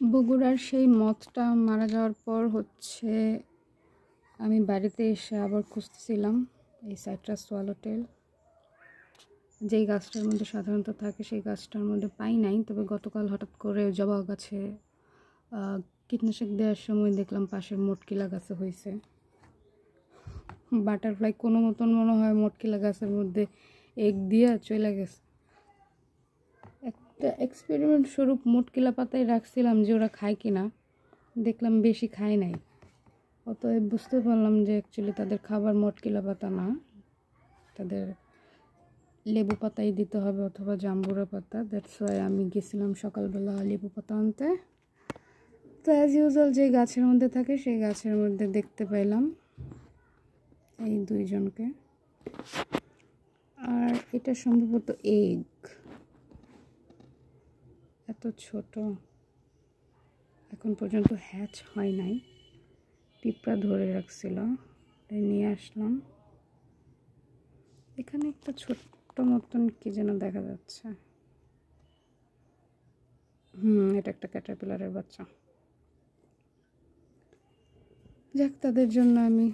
বগুড়ার সেই মথটা মারা যাওয়ার পর হচ্ছে আমি বাড়িতে এসে আবার খুঁজতেছিলাম এই সাইট্রাস সোয়ালোটেল, যেই গাছটার মধ্যে সাধারণত থাকে সেই গাছটার মধ্যে পাই নাই। তবে গতকাল হঠাৎ করে জবা গাছে কীটনাশক দেওয়ার সময় দেখলাম পাশের মটকিলা গাছে হয়েছে বাটারফ্লাই। কোনো মতন মনে হয় মটকিলা গাছের মধ্যে এগ দিয়ে চলে গেছে। একটা এক্সপেরিমেন্ট স্বরূপ মটকিলা পাতায় রাখছিলাম যে ওরা খায় কিনা, দেখলাম বেশি খায় নাই। অতএব বুঝতে পারলাম যে অ্যাকচুয়ালি তাদের খাবার মটকিলা পাতা না, তাদের লেবু পাতাই দিতে হবে অথবা জাম্বুরা পাতা। দ্যাটস ওয়াই আমি গেছিলাম সকালবেলা লেবু পাতা আনতে। তো অ্যাজ ইউজুয়াল যে গাছের মধ্যে থাকে সেই গাছের মধ্যে দেখতে পাইলাম এই দুইজনকে। আর এটা সম্ভবত এগ, এত ছোট, এখন পর্যন্ত হ্যাচ হয় নাই। পিঁপড়া ধরে রাখছিল, তাই নিয়ে আসলাম। এখানে একটা ছোট্ট মতন কি যেন দেখা যাচ্ছে। এটা একটা ক্যাটারপিলারের বাচ্চা। যাক, তাদের জন্য আমি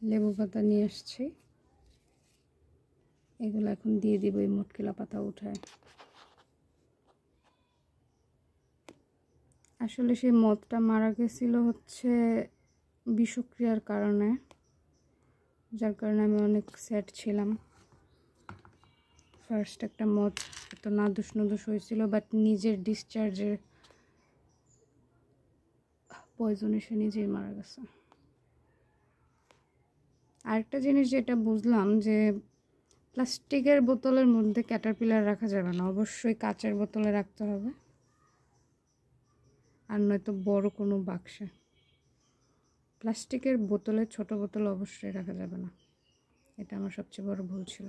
লেবু পাতা নিয়ে আসছি। এগুলো এখন দিয়ে দিব এই মটকিলা পাতা উঠায়। আসলে সেই মথটা মারা গেছিল হচ্ছে বিষক্রিয়ার কারণে, যার কারণে আমি অনেক স্যাড ছিলাম। ফার্স্ট একটা মথ এত নাদুস নুদুস হয়েছিল, বাট নিজের ডিসচার্জের পয়জন এসে নিজেই মারা গেছে। আরেকটা জিনিস যেটা বুঝলাম যে প্লাস্টিকের বোতলের মধ্যে ক্যাটারপিলার রাখা যাবে না, অবশ্যই কাচের বোতলে রাখতে হবে, আর নয়তো বড় কোনো বাক্সে। প্লাস্টিকের বোতলে, ছোট বোতলে অবশ্যই রাখা যাবে না। এটা আমার সবচেয়ে বড় ভুল ছিল।